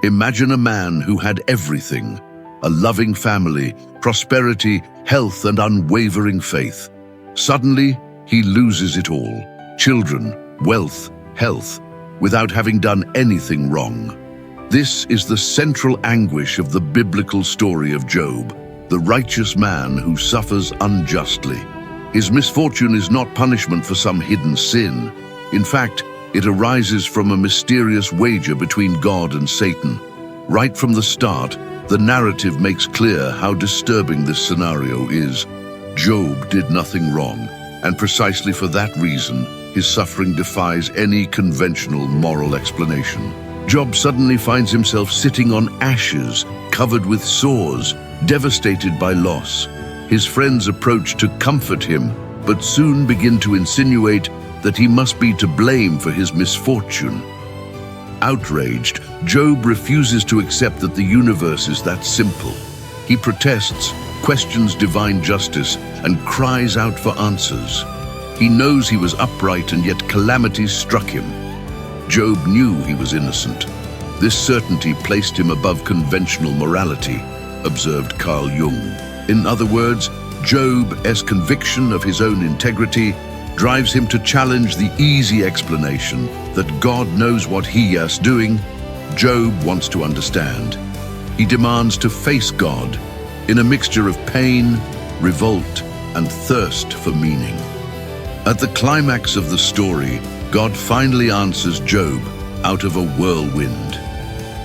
Imagine a man who had everything: a loving family, prosperity, health, and unwavering faith. Suddenly, he loses it all: children, wealth, health, without having done anything wrong. This is the central anguish of the biblical story of Job, the righteous man who suffers unjustly. His misfortune is not punishment for some hidden sin. In fact, it arises from a mysterious wager between God and Satan. Right from the start, the narrative makes clear how disturbing this scenario is. Job did nothing wrong, and precisely for that reason, his suffering defies any conventional moral explanation. Job suddenly finds himself sitting on ashes, covered with sores, devastated by loss. His friends approach to comfort him, but soon begin to insinuate that he must be to blame for his misfortune. Outraged, Job refuses to accept that the universe is that simple. He protests, questions divine justice, and cries out for answers. He knows he was upright, and yet calamities struck him. Job knew he was innocent. This certainty placed him above conventional morality, observed Carl Jung. In other words, Job's conviction of his own integrity drives him to challenge the easy explanation that God knows what he is doing. Job wants to understand. He demands to face God in a mixture of pain, revolt, and thirst for meaning. At the climax of the story, God finally answers Job out of a whirlwind.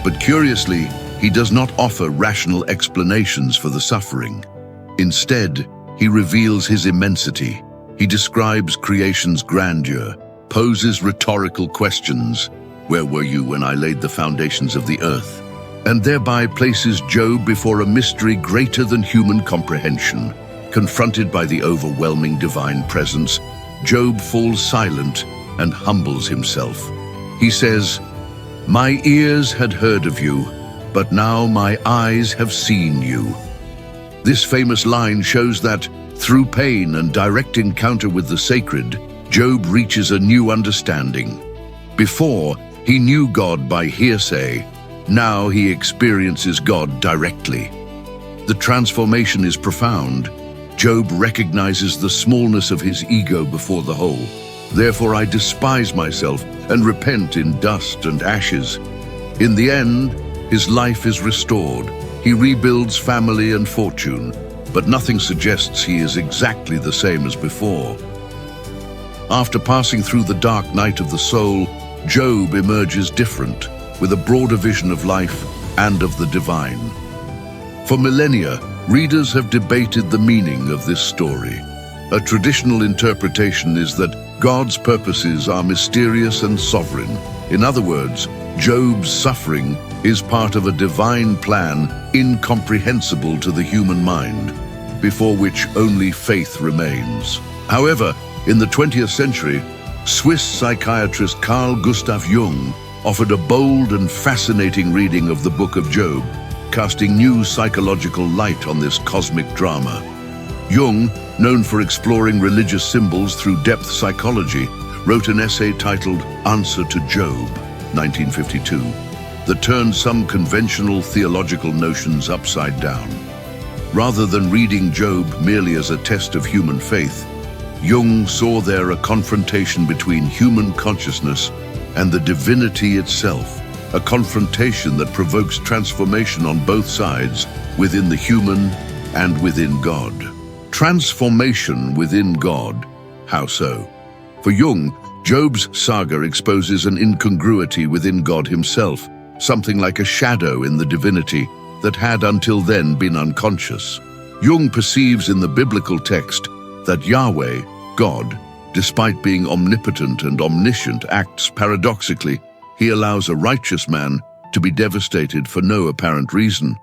But curiously, he does not offer rational explanations for the suffering. Instead, he reveals his immensity. He describes creation's grandeur, poses rhetorical questions, "Where were you when I laid the foundations of the earth?" and thereby places Job before a mystery greater than human comprehension. Confronted by the overwhelming divine presence, Job falls silent and humbles himself. He says, "My ears had heard of you, but now my eyes have seen you." This famous line shows that, through pain and direct encounter with the sacred, Job reaches a new understanding. Before, he knew God by hearsay. Now he experiences God directly. The transformation is profound. Job recognizes the smallness of his ego before the whole. "Therefore I despise myself and repent in dust and ashes." In the end, his life is restored. He rebuilds family and fortune, but nothing suggests he is exactly the same as before. After passing through the dark night of the soul, Job emerges different, with a broader vision of life and of the divine. For millennia, readers have debated the meaning of this story. A traditional interpretation is that God's purposes are mysterious and sovereign. In other words, Job's suffering is part of a divine plan incomprehensible to the human mind, before which only faith remains. However, in the 20th century, Swiss psychiatrist Carl Gustav Jung offered a bold and fascinating reading of the Book of Job, casting new psychological light on this cosmic drama. Jung, known for exploring religious symbols through depth psychology, wrote an essay titled Answer to Job, 1952, that turned some conventional theological notions upside down. Rather than reading Job merely as a test of human faith, Jung saw there a confrontation between human consciousness and the divinity itself, a confrontation that provokes transformation on both sides, within the human and within God. Transformation within God. How so? For Jung, Job's saga exposes an incongruity within God himself, something like a shadow in the divinity that had until then been unconscious. Jung perceives in the biblical text that Yahweh, God, despite being omnipotent and omniscient, acts paradoxically. He allows a righteous man to be devastated for no apparent reason.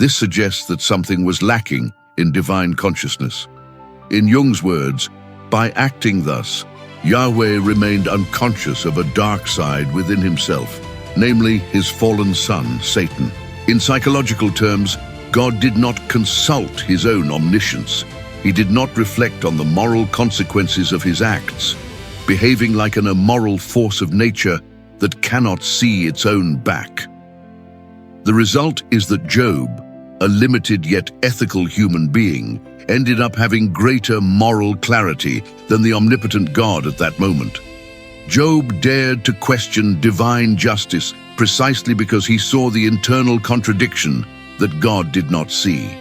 This suggests that something was lacking in divine consciousness. In Jung's words, by acting thus, Yahweh remained unconscious of a dark side within himself, namely his fallen son, Satan. In psychological terms, God did not consult his own omniscience. He did not reflect on the moral consequences of his acts, behaving like an immoral force of nature that cannot see its own back. The result is that Job, a limited yet ethical human being, ended up having greater moral clarity than the omnipotent God at that moment. Job dared to question divine justice precisely because he saw the internal contradiction that God did not see.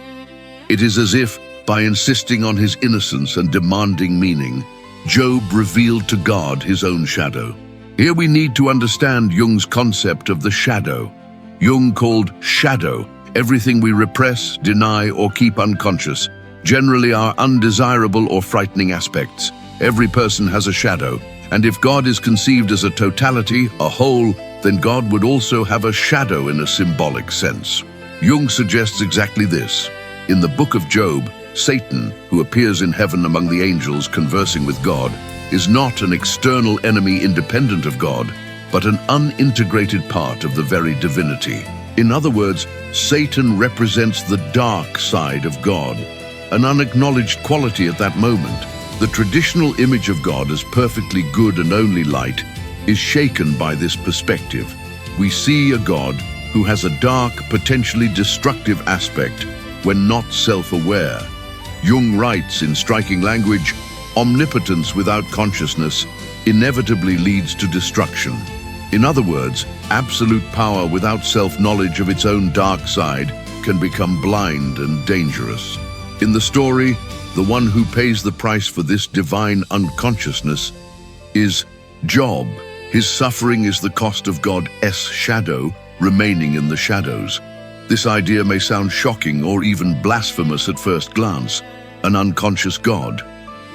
It is as if, by insisting on his innocence and demanding meaning, Job revealed to God his own shadow. Here we need to understand Jung's concept of the shadow. Jung called shadow everything we repress, deny, or keep unconscious, generally our undesirable or frightening aspects. Every person has a shadow, and if God is conceived as a totality, a whole, then God would also have a shadow in a symbolic sense. Jung suggests exactly this. In the Book of Job, Satan, who appears in heaven among the angels conversing with God, is not an external enemy independent of God, but an unintegrated part of the very divinity. In other words, Satan represents the dark side of God, an unacknowledged quality at that moment. The traditional image of God as perfectly good and only light is shaken by this perspective. We see a God who has a dark, potentially destructive aspect when not self-aware. Jung writes in striking language, "Omnipotence without consciousness inevitably leads to destruction." In other words, absolute power without self-knowledge of its own dark side can become blind and dangerous. In the story, the one who pays the price for this divine unconsciousness is Job. His suffering is the cost of God's shadow remaining in the shadows. This idea may sound shocking or even blasphemous at first glance. An unconscious God,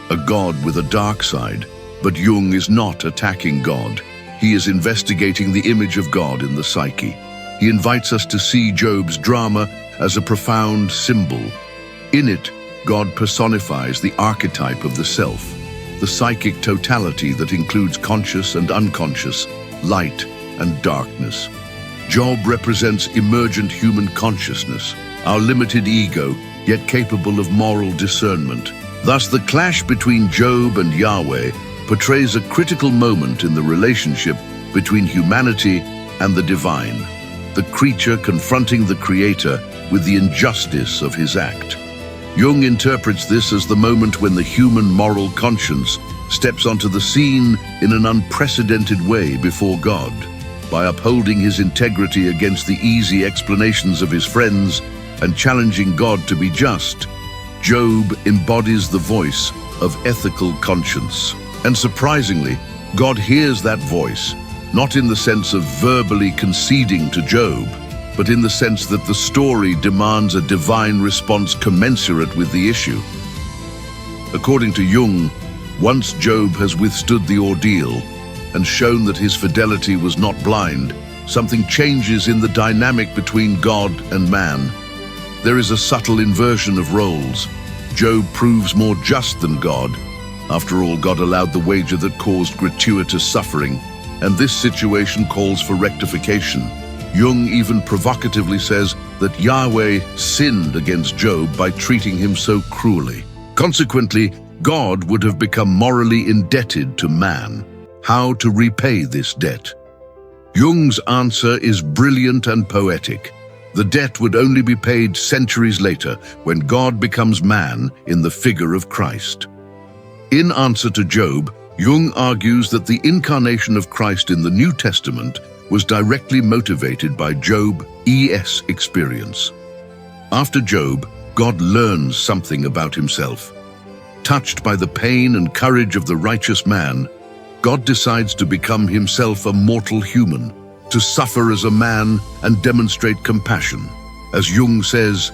a God with a dark side. But Jung is not attacking God. He is investigating the image of God in the psyche. He invites us to see Job's drama as a profound symbol. In it, God personifies the archetype of the self, the psychic totality that includes conscious and unconscious, light and darkness. Job represents emergent human consciousness, our limited ego, yet capable of moral discernment. Thus, the clash between Job and Yahweh portrays a critical moment in the relationship between humanity and the divine, the creature confronting the Creator with the injustice of his act. Jung interprets this as the moment when the human moral conscience steps onto the scene in an unprecedented way before God. By upholding his integrity against the easy explanations of his friends and challenging God to be just, Job embodies the voice of ethical conscience. And surprisingly, God hears that voice, not in the sense of verbally conceding to Job, but in the sense that the story demands a divine response commensurate with the issue. According to Jung, once Job has withstood the ordeal and shown that his fidelity was not blind, something changes in the dynamic between God and man. There is a subtle inversion of roles. Job proves more just than God. After all, God allowed the wager that caused gratuitous suffering, and this situation calls for rectification. Jung even provocatively says that Yahweh sinned against Job by treating him so cruelly. Consequently, God would have become morally indebted to man. How to repay this debt? Jung's answer is brilliant and poetic. The debt would only be paid centuries later when God becomes man in the figure of Christ. In answer to Job, Jung argues that the incarnation of Christ in the New Testament was directly motivated by Job's experience. After Job, God learns something about himself. Touched by the pain and courage of the righteous man, God decides to become himself a mortal human, to suffer as a man and demonstrate compassion. As Jung says,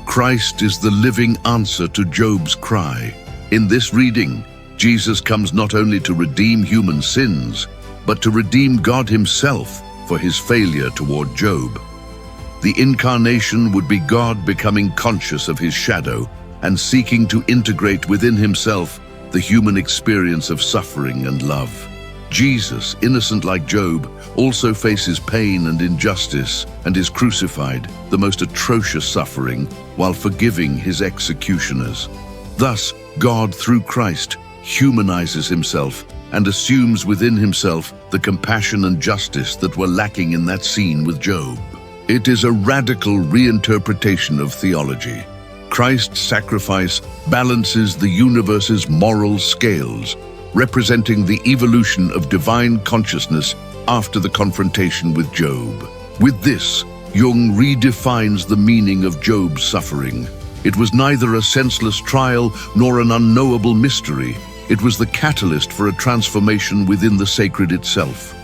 Christ is the living answer to Job's cry. In this reading, Jesus comes not only to redeem human sins, but to redeem God himself for his failure toward Job. The incarnation would be God becoming conscious of his shadow and seeking to integrate within himself the human experience of suffering and love. Jesus, innocent like Job, also faces pain and injustice and is crucified, the most atrocious suffering, while forgiving his executioners. Thus, God, through Christ, humanizes himself and assumes within himself the compassion and justice that were lacking in that scene with Job. It is a radical reinterpretation of theology. Christ's sacrifice balances the universe's moral scales, representing the evolution of divine consciousness after the confrontation with Job. With this, Jung redefines the meaning of Job's suffering. It was neither a senseless trial nor an unknowable mystery. It was the catalyst for a transformation within the sacred itself.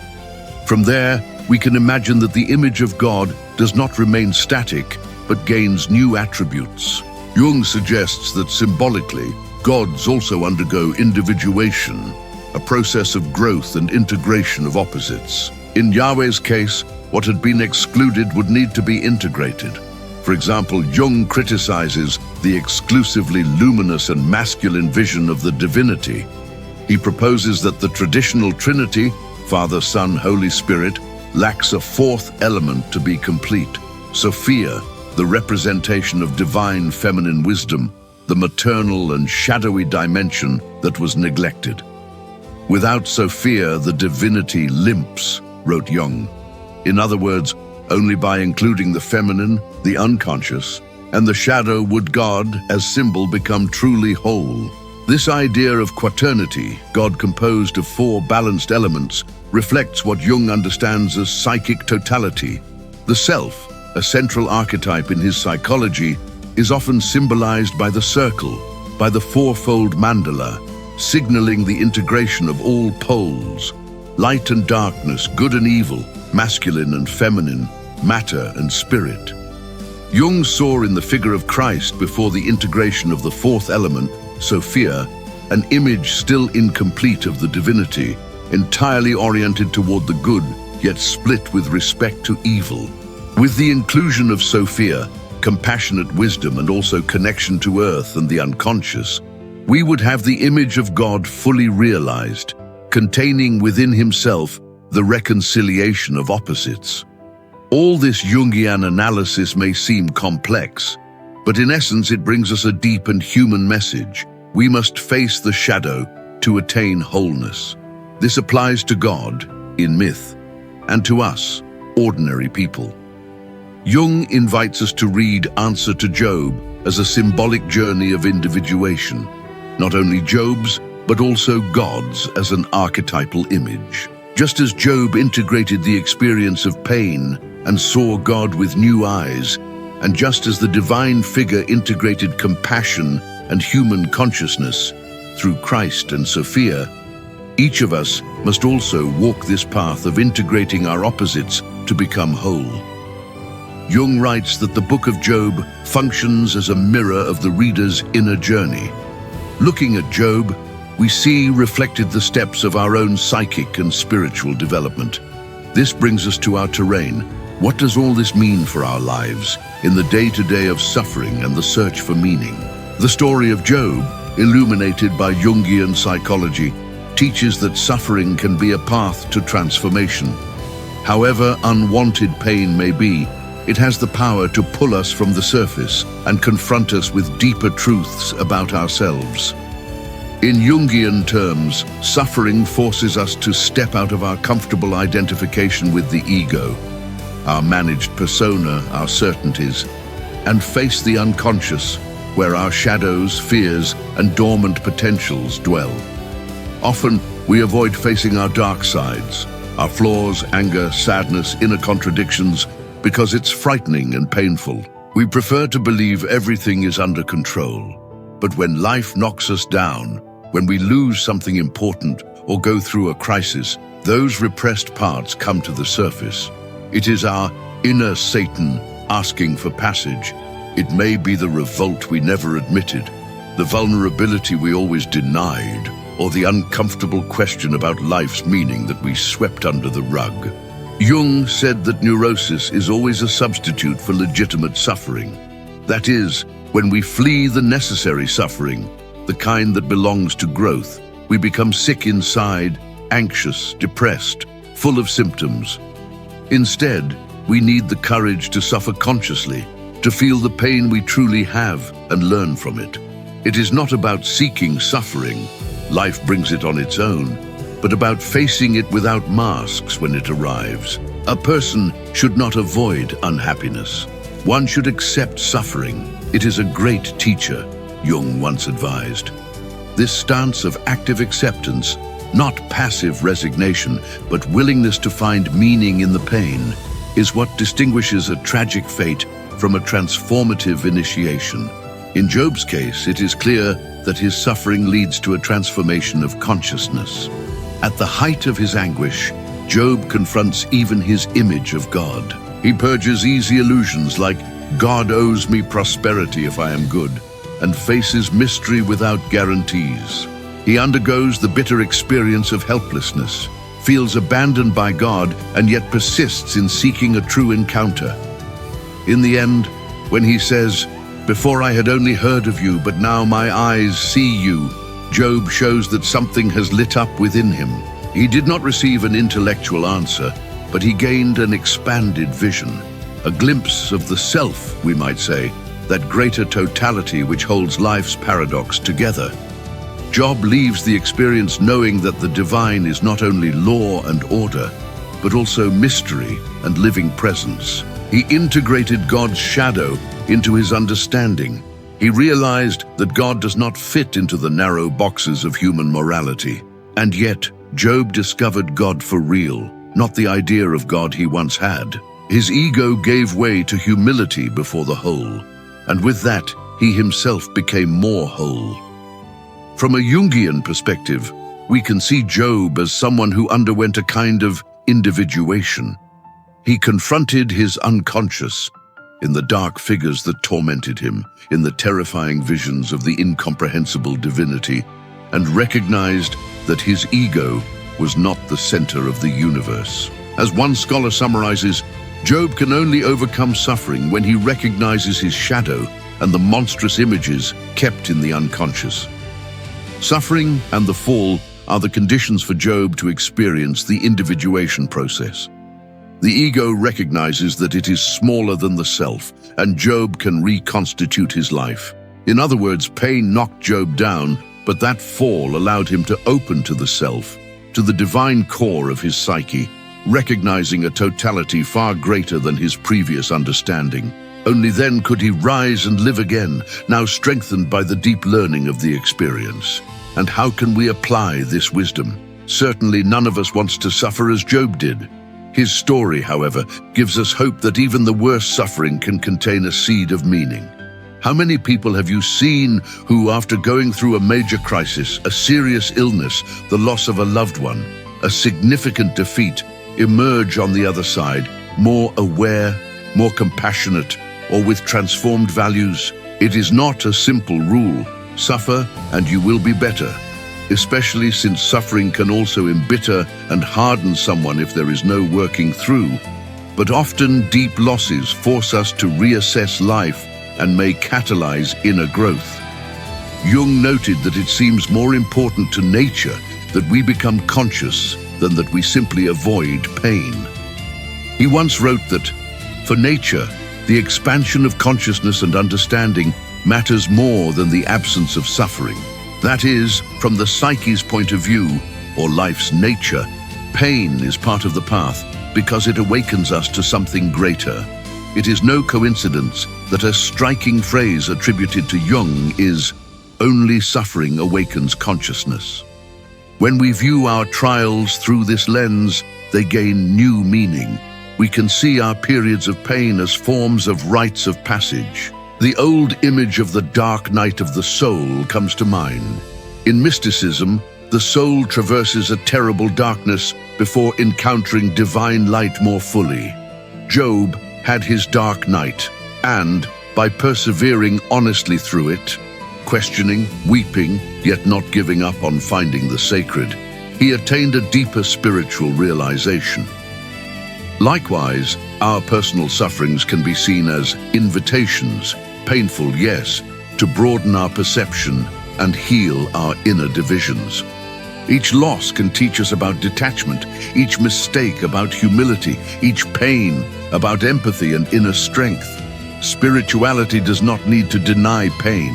From there, we can imagine that the image of God does not remain static, but gains new attributes. Jung suggests that symbolically, gods also undergo individuation, a process of growth and integration of opposites. In Yahweh's case, what had been excluded would need to be integrated. For example, Jung criticizes the exclusively luminous and masculine vision of the divinity. He proposes that the traditional Trinity, Father, Son, Holy Spirit, lacks a fourth element to be complete, Sophia, the representation of divine feminine wisdom, the maternal and shadowy dimension that was neglected. Without Sophia, the divinity limps, wrote Jung. In other words, only by including the feminine, the unconscious, and the shadow would God, as symbol, become truly whole. This idea of quaternity, God composed of four balanced elements, reflects what Jung understands as psychic totality. The self, a central archetype in his psychology, is often symbolized by the circle, by the fourfold mandala, signaling the integration of all poles: light and darkness, good and evil, masculine and feminine, matter and spirit. Jung saw in the figure of Christ before the integration of the fourth element, Sophia, an image still incomplete of the divinity, entirely oriented toward the good, yet split with respect to evil. With the inclusion of Sophia, compassionate wisdom and also connection to earth and the unconscious, we would have the image of God fully realized, containing within himself the reconciliation of opposites. All this Jungian analysis may seem complex, but in essence it brings us a deep and human message. We must face the shadow to attain wholeness. This applies to God, in myth, and to us, ordinary people. Jung invites us to read Answer to Job as a symbolic journey of individuation, not only Job's, but also God's as an archetypal image. Just as Job integrated the experience of pain and saw God with new eyes, and just as the divine figure integrated compassion and human consciousness through Christ and Sophia, each of us must also walk this path of integrating our opposites to become whole. Jung writes that the Book of Job functions as a mirror of the reader's inner journey. Looking at Job, we see reflected the steps of our own psychic and spiritual development. This brings us to our terrain. What does all this mean for our lives in the day-to-day of suffering and the search for meaning? The story of Job, illuminated by Jungian psychology, teaches that suffering can be a path to transformation. However unwanted pain may be, it has the power to pull us from the surface and confront us with deeper truths about ourselves. In Jungian terms, suffering forces us to step out of our comfortable identification with the ego, our managed persona, our certainties, and face the unconscious, where our shadows, fears, and dormant potentials dwell. Often, we avoid facing our dark sides, our flaws, anger, sadness, inner contradictions, because it's frightening and painful. We prefer to believe everything is under control. But when life knocks us down, when we lose something important or go through a crisis, those repressed parts come to the surface. It is our inner Satan asking for passage. It may be the revolt we never admitted, the vulnerability we always denied, or the uncomfortable question about life's meaning that we swept under the rug. Jung said that neurosis is always a substitute for legitimate suffering. That is, when we flee the necessary suffering, the kind that belongs to growth, we become sick inside, anxious, depressed, full of symptoms. Instead, we need the courage to suffer consciously, to feel the pain we truly have and learn from it. It is not about seeking suffering. Life brings it on its own. but about facing it without masks when it arrives. A person should not avoid unhappiness. One should accept suffering. It is a great teacher, Jung once advised. This stance of active acceptance, not passive resignation, but willingness to find meaning in the pain, is what distinguishes a tragic fate from a transformative initiation. In Job's case, it is clear that his suffering leads to a transformation of consciousness. At the height of his anguish, Job confronts even his image of God. He purges easy illusions like, "God owes me prosperity if I am good," and faces mystery without guarantees. He undergoes the bitter experience of helplessness, feels abandoned by God, and yet persists in seeking a true encounter. In the end, when he says, "Before I had only heard of you, but now my eyes see you," Job shows that something has lit up within him. He did not receive an intellectual answer, but he gained an expanded vision, a glimpse of the self, we might say, that greater totality which holds life's paradox together. Job leaves the experience knowing that the divine is not only law and order, but also mystery and living presence. He integrated God's shadow into his understanding. He realized that God does not fit into the narrow boxes of human morality. And yet, Job discovered God for real, not the idea of God he once had. His ego gave way to humility before the whole, and with that, he himself became more whole. From a Jungian perspective, we can see Job as someone who underwent a kind of individuation. He confronted his unconscious in the dark figures that tormented him, in the terrifying visions of the incomprehensible divinity, and recognized that his ego was not the center of the universe. As one scholar summarizes, Job can only overcome suffering when he recognizes his shadow and the monstrous images kept in the unconscious. Suffering and the fall are the conditions for Job to experience the individuation process. The ego recognizes that it is smaller than the self, and Job can reconstitute his life. In other words, pain knocked Job down, but that fall allowed him to open to the self, to the divine core of his psyche, recognizing a totality far greater than his previous understanding. Only then could he rise and live again, now strengthened by the deep learning of the experience. And how can we apply this wisdom? Certainly none of us wants to suffer as Job did. His story, however, gives us hope that even the worst suffering can contain a seed of meaning. How many people have you seen who, after going through a major crisis, a serious illness, the loss of a loved one, a significant defeat, emerge on the other side, more aware, more compassionate, or with transformed values? It is not a simple rule, suffer and you will be better, especially since suffering can also embitter and harden someone if there is no working through. But often deep losses force us to reassess life and may catalyze inner growth. Jung noted that it seems more important to nature that we become conscious than that we simply avoid pain. He once wrote that, for nature, the expansion of consciousness and understanding matters more than the absence of suffering. That is, from the psyche's point of view, or life's nature, pain is part of the path because it awakens us to something greater. It is no coincidence that a striking phrase attributed to Jung is, "Only suffering awakens consciousness." When we view our trials through this lens, they gain new meaning. We can see our periods of pain as forms of rites of passage. The old image of the dark night of the soul comes to mind. In mysticism, the soul traverses a terrible darkness before encountering divine light more fully. Job had his dark night, and, by persevering honestly through it, questioning, weeping, yet not giving up on finding the sacred, he attained a deeper spiritual realization. Likewise, our personal sufferings can be seen as invitations, painful, yes, to broaden our perception and heal our inner divisions. Each loss can teach us about detachment, each mistake about humility, each pain about empathy and inner strength. Spirituality does not need to deny pain.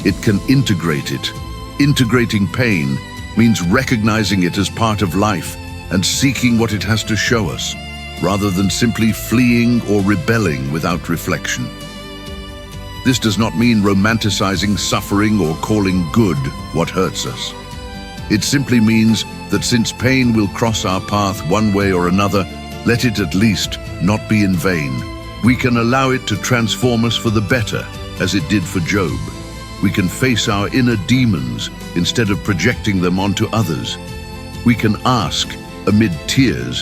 It can integrate it. Integrating pain means recognizing it as part of life and seeking what it has to show us, rather than simply fleeing or rebelling without reflection. This does not mean romanticizing suffering or calling good what hurts us. It simply means that since pain will cross our path one way or another, let it at least not be in vain. We can allow it to transform us for the better, as it did for Job. We can face our inner demons instead of projecting them onto others. We can ask, amid tears,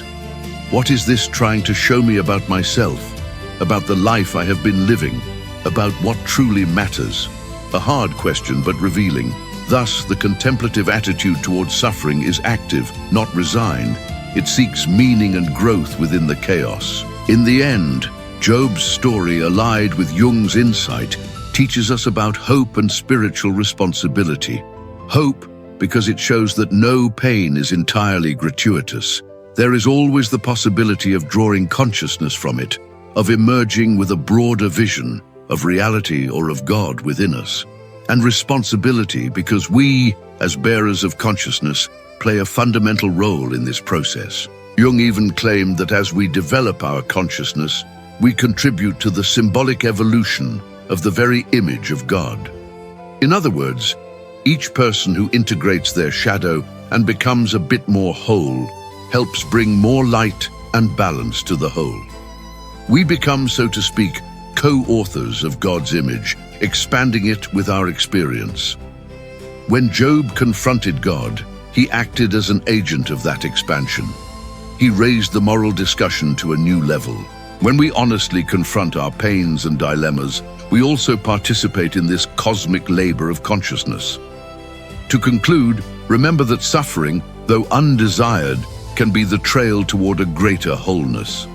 what is this trying to show me about myself, about the life I have been living, about what truly matters? A hard question, but revealing. Thus, the contemplative attitude towards suffering is active, not resigned. It seeks meaning and growth within the chaos. In the end, Job's story, allied with Jung's insight, teaches us about hope and spiritual responsibility. Hope, because it shows that no pain is entirely gratuitous. There is always the possibility of drawing consciousness from it, of emerging with a broader vision of reality or of God within us. And responsibility, because we, as bearers of consciousness, play a fundamental role in this process. Jung even claimed that as we develop our consciousness, we contribute to the symbolic evolution of the very image of God. In other words, each person who integrates their shadow and becomes a bit more whole helps bring more light and balance to the whole. We become, so to speak, co-authors of God's image, expanding it with our experience. When Job confronted God, he acted as an agent of that expansion. He raised the moral discussion to a new level. When we honestly confront our pains and dilemmas, we also participate in this cosmic labor of consciousness. To conclude, remember that suffering, though undesired, can be the trail toward a greater wholeness.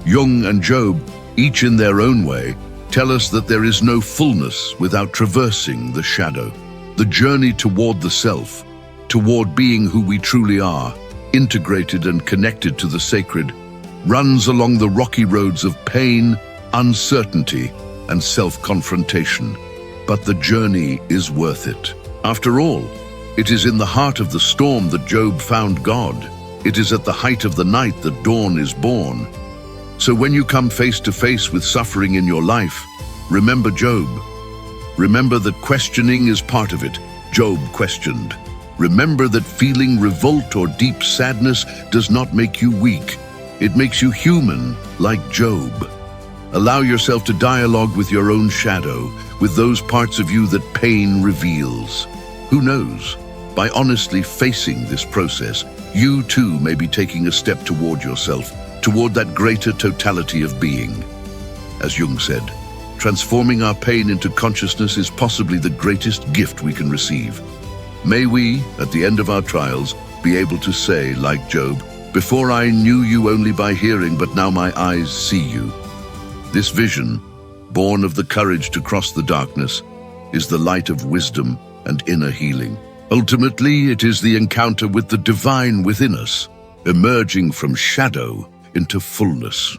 Jung and Job, each in their own way, tell us that there is no fullness without traversing the shadow. The journey toward the self, toward being who we truly are, integrated and connected to the sacred, runs along the rocky roads of pain, uncertainty, and self-confrontation. But the journey is worth it. After all, it is in the heart of the storm that Job found God. It is at the height of the night that dawn is born. So when you come face to face with suffering in your life, remember Job. Remember that questioning is part of it. Job questioned. Remember that feeling revolt or deep sadness does not make you weak. It makes you human, like Job. Allow yourself to dialogue with your own shadow, with those parts of you that pain reveals. Who knows? By honestly facing this process, you too may be taking a step toward yourself, toward that greater totality of being. As Jung said, transforming our pain into consciousness is possibly the greatest gift we can receive. May we, at the end of our trials, be able to say, like Job, "Before I knew you only by hearing, but now my eyes see you." This vision, born of the courage to cross the darkness, is the light of wisdom and inner healing. Ultimately, it is the encounter with the divine within us, emerging from shadow into fullness.